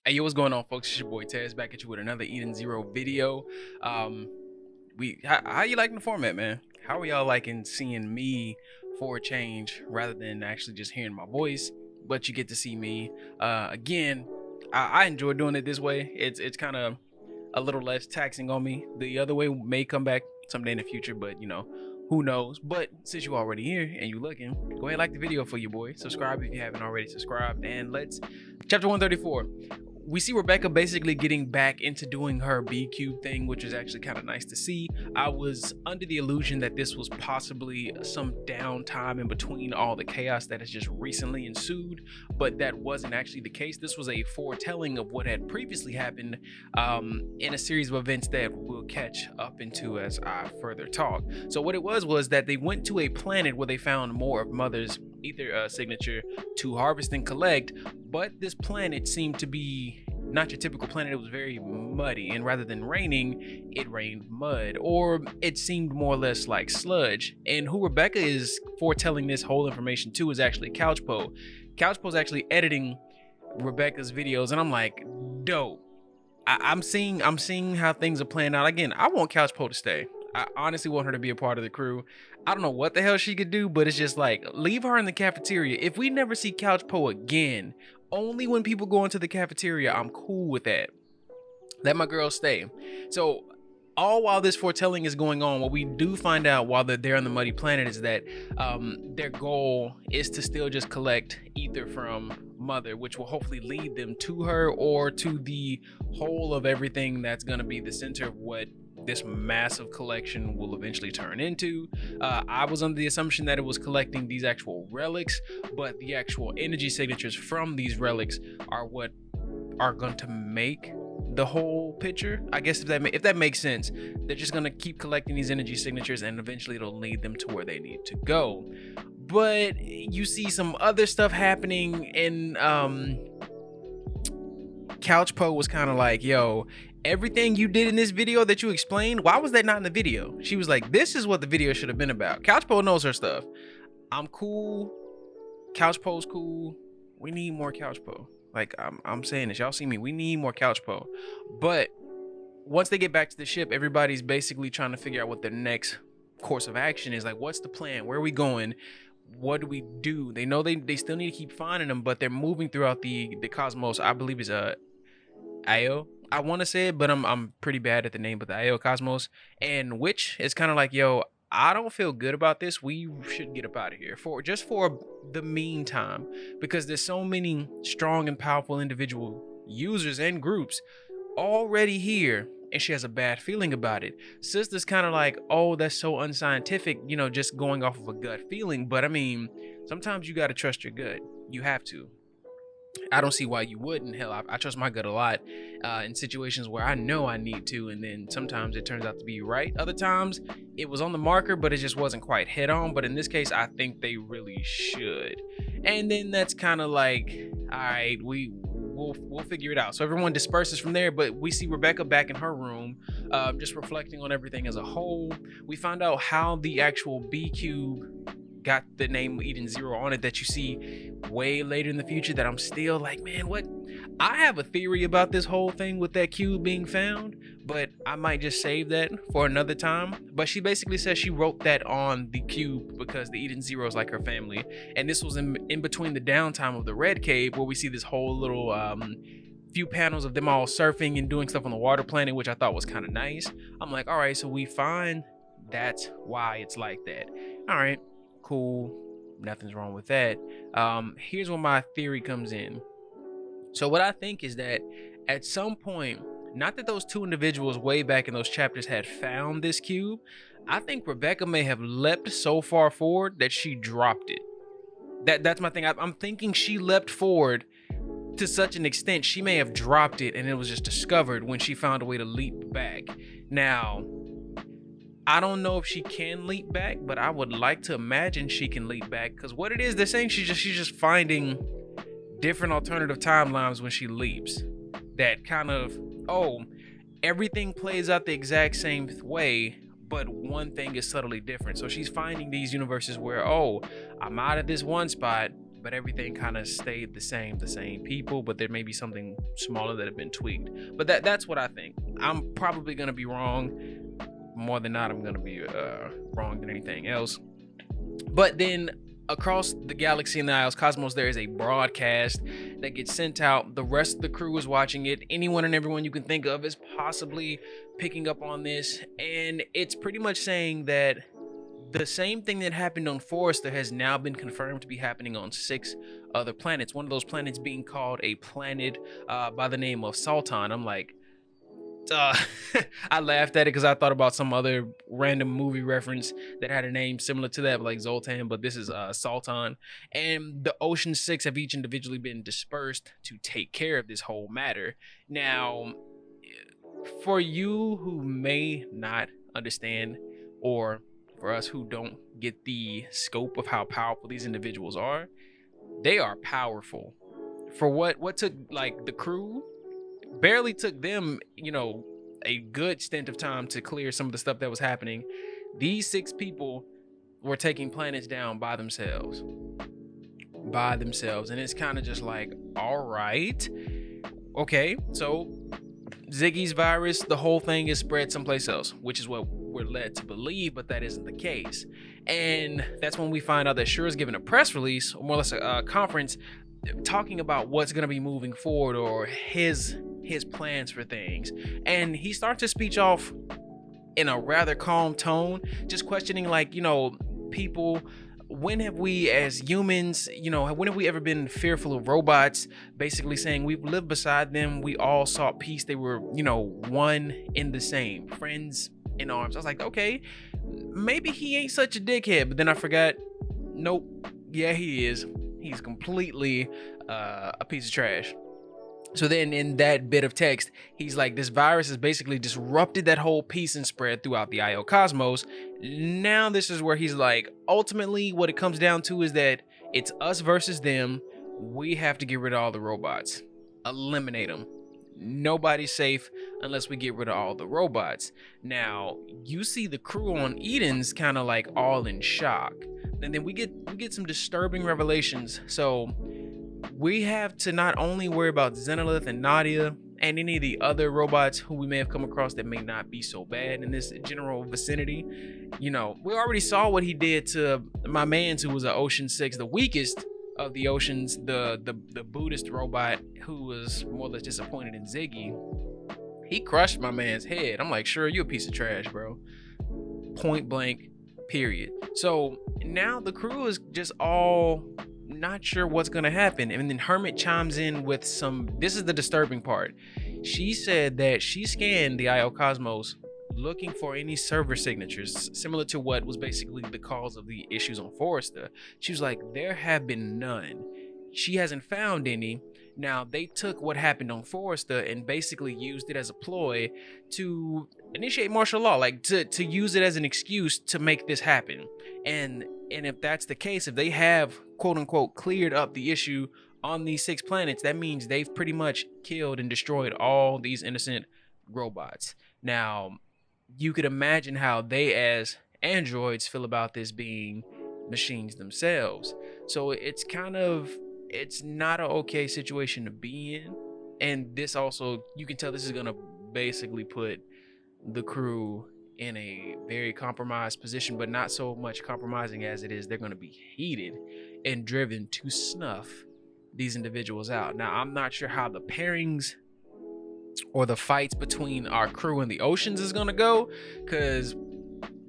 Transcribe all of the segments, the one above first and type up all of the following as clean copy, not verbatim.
Hey, yo, what's going on, folks? It's your boy Taz back at you with another Eden Zero video. Um, how you liking the format, man? How are y'all liking seeing me for a change rather than actually just hearing my voice? But you get to see me. Again, I enjoy doing it this way. It's kind of a little less taxing on me. The other way may come back someday in the future, but you know, who knows. But since you already here and you looking, go ahead and like the video for you, boy. Subscribe if you haven't already subscribed, and let's chapter 134. We see Rebecca basically getting back into doing her B cube thing, which is actually kind of nice to see. I was under the illusion that this was possibly some downtime in between all the chaos that has just recently ensued, but that wasn't actually the case. This was a foretelling of what had previously happened in a series of events that we'll catch up into as I further talk. So what it was that they went to a planet where they found more of Mother's ether signature to harvest and collect, but this planet seemed to be not your typical planet. It was very muddy, and rather than raining, it rained mud, or it seemed more or less like sludge. And who Rebecca is foretelling this whole information to is actually Couchpo. Couchpo's actually editing Rebecca's videos, and I'm like, dope. I'm seeing how things are playing out. Again, I want Couchpo to stay. I honestly want her to be a part of the crew. I don't know what the hell she could do, but it's just like, leave her in the cafeteria. If we never see Couchpo again, only when people go into the cafeteria, I'm cool with that. Let my girl stay. So all while this foretelling is going on, what we do find out while they're there on the muddy planet is that their goal is to still just collect ether from Mother, which will hopefully lead them to her or to the whole of everything that's going to be the center of what this massive collection will eventually turn into. I was under the assumption that it was collecting these actual relics, but the actual energy signatures from these relics are what are going to make the whole picture. I guess if that makes sense. They're just going to keep collecting these energy signatures, and eventually it'll lead them to where they need to go. But you see some other stuff happening, and Couchpo was kind of like, yo, everything you did in this video that you explained, why was that not in the video? She was like, this is what the video should have been about. Couchpo knows her stuff. I'm cool. Couchpo's cool. We need more Couchpo. Like, I'm saying this. Y'all see me. We need more Couchpo. But once they get back to the ship, everybody's basically trying to figure out what their next course of action is. Like, what's the plan? Where are we going? What do we do? They know they still need to keep finding them, but they're moving throughout the cosmos. I believe is Io. I want to say it, but I'm pretty bad at the name, but the Io cosmos. And which is kind of like, yo, I don't feel good about this. We should get up out of here for the meantime, because there's so many strong and powerful individual users and groups already here, and she has a bad feeling about it. Sister's kind of like, oh, that's so unscientific, you know, just going off of a gut feeling. But I mean, sometimes you got to trust your gut. You have to. I don't see why you wouldn't. Hell, I trust my gut a lot in situations where I know I need to, and then sometimes it turns out to be right. Other times it was on the marker, but it just wasn't quite head on. But in this case, I think they really should. And then that's kind of like, all right, we'll figure it out. So everyone disperses from there, but we see Rebecca back in her room, just reflecting on everything as a whole. We find out how the actual B cube got the name Eden Zero on it that you see way later in the future, that I'm still like, man, what? I have a theory about this whole thing with that cube being found, but I might just save that for another time. But she basically says she wrote that on the cube because the Eden Zero is like her family, and this was in between the downtime of the Red Cave, where we see this whole little few panels of them all surfing and doing stuff on the water planet, which I thought was kind of nice. I'm like, all right, so we find that's why it's like that. All right, cool, nothing's wrong with that. Here's where my theory comes in. So what I think is that at some point, not that those two individuals way back in those chapters had found this cube, I think Rebecca may have leapt so far forward that she dropped it. That's my thing. I'm thinking she leapt forward to such an extent she may have dropped it, and it was just discovered when she found a way to leap back. Now, I don't know if she can leap back, but I would like to imagine she can leap back, because what it is, they're saying she's just finding different alternative timelines when she leaps. That kind of, oh, everything plays out the exact same way, but one thing is subtly different. So she's finding these universes where, oh, I'm out of this one spot, but everything kind of stayed the same people, but there may be something smaller that have been tweaked. But that's what I think. I'm probably gonna be wrong. More than not, I'm gonna be wrong than anything else. But then across the galaxy in the Isles Cosmos, there is a broadcast that gets sent out. The rest of the crew is watching it. Anyone and everyone you can think of is possibly picking up on this, and it's pretty much saying that the same thing that happened on Forrester has now been confirmed to be happening on 6 other planets. One of those planets being called a planet by the name of Sultan. I'm like, I laughed at it because I thought about some other random movie reference that had a name similar to that, like Zoltan, but this is Sultan. And the Ocean 6 have each individually been dispersed to take care of this whole matter. Now, for you who may not understand, or for us who don't get the scope of how powerful these individuals are, they are powerful. For what took, like, the crew barely took them, a good stint of time to clear some of the stuff that was happening. These 6 people were taking planets down by themselves. And it's kind of just like, all right, okay, so Ziggy's virus, the whole thing is spread someplace else, which is what we're led to believe, but that isn't the case. And that's when we find out that Shura's given a press release, or more or less a conference, talking about what's going to be moving forward, or his plans for things. And he starts his speech off in a rather calm tone, just questioning, like, people, when have we as humans, when have we ever been fearful of robots? Basically saying we've lived beside them, we all sought peace, they were, one in the same, friends in arms. I was like, okay, maybe he ain't such a dickhead. But then I forgot, nope, yeah, he is. He's completely a piece of trash. So then in that bit of text, he's like, this virus has basically disrupted that whole peace and spread throughout the IO cosmos. Now this is where he's like, ultimately what it comes down to is that it's us versus them. We have to get rid of all the robots. Eliminate them. Nobody's safe unless we get rid of all the robots. Now, you see the crew on Eden's kind of like all in shock. And then we get some disturbing revelations. So we have to not only worry about Zenolith and Nadia and any of the other robots who we may have come across that may not be so bad in this general vicinity. We already saw what he did to my mans, who was an Ocean 6, the weakest of the Oceans, the Buddhist robot who was more or less disappointed in Ziggy. He crushed my man's head. I'm like, sure, you a piece of trash, bro. Point blank, period. So now the crew is just all not sure what's gonna happen. And then Hermit chimes in with this is the disturbing part. She said that she scanned the IO Cosmos looking for any server signatures similar to what was basically the cause of the issues on Forrester. She was like, there have been none. She hasn't found any. Now, they took what happened on Forrester and basically used it as a ploy to initiate martial law, like to use it as an excuse to make this happen. And if that's the case, if they have quote unquote cleared up the issue on these 6 planets, that means they've pretty much killed and destroyed all these innocent robots. Now, you could imagine how they as androids feel about this being machines themselves. So it's not an okay situation to be in. And this also, you can tell this is gonna basically put the crew in a very compromised position, but not so much compromising as it is they're gonna be heated and driven to snuff these individuals out. Now, I'm not sure how the pairings or the fights between our crew and the Oceans is gonna go, because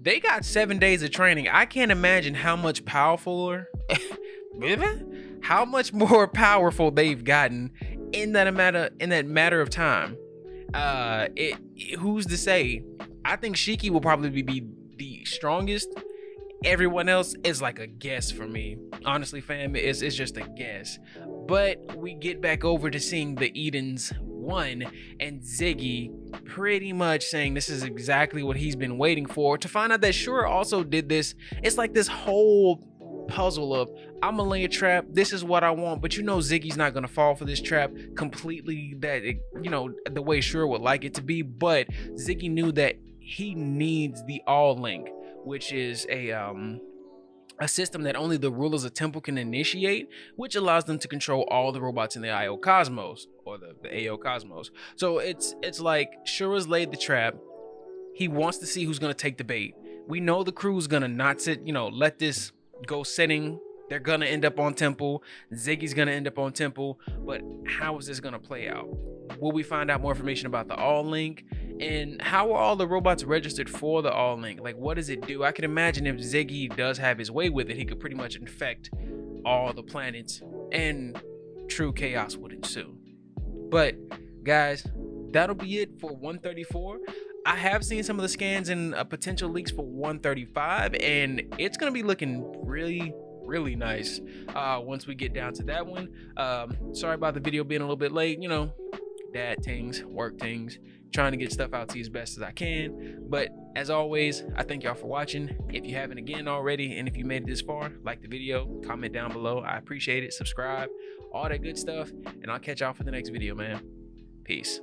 they got 7 days of training. I can't imagine how much how much more powerful they've gotten in that matter of time. Who's to say? I think Shiki will probably be the strongest. Everyone else is like a guess for me. Honestly, fam, it's just a guess. But we get back over to seeing the Edens 1 and Ziggy pretty much saying this is exactly what he's been waiting for, to find out that Shura also did this. It's like this whole puzzle of, I'm gonna lay a trap, this is what I want, but Ziggy's not gonna fall for this trap completely, that the way Shura would like it to be. But Ziggy knew that he needs the all link, which is a a system that only the rulers of temple can initiate, which allows them to control all the robots in the IO cosmos, or the AO cosmos. So it's like Shura's laid the trap. He wants to see who's gonna take the bait. We know the crew's gonna not sit, let this go setting. They're gonna end up on temple. Ziggy's gonna end up on temple. But how is this gonna play out? Will we find out more information about the All Link? And how are all the robots registered for the All Link? Like, what does it do? I can imagine if Ziggy does have his way with it, he could pretty much infect all the planets and true chaos would ensue. But guys, that'll be it for 134. I have seen some of the scans and potential leaks for 135, and it's gonna be looking really nice once we get down to that one. Sorry about the video being a little bit late, dad things, work things, trying to get stuff out to you as best as I can. But as always, I thank y'all for watching. If you haven't again already, and if you made it this far, like the video, comment down below. I appreciate it. Subscribe, all that good stuff, and I'll catch y'all for the next video, man. Peace.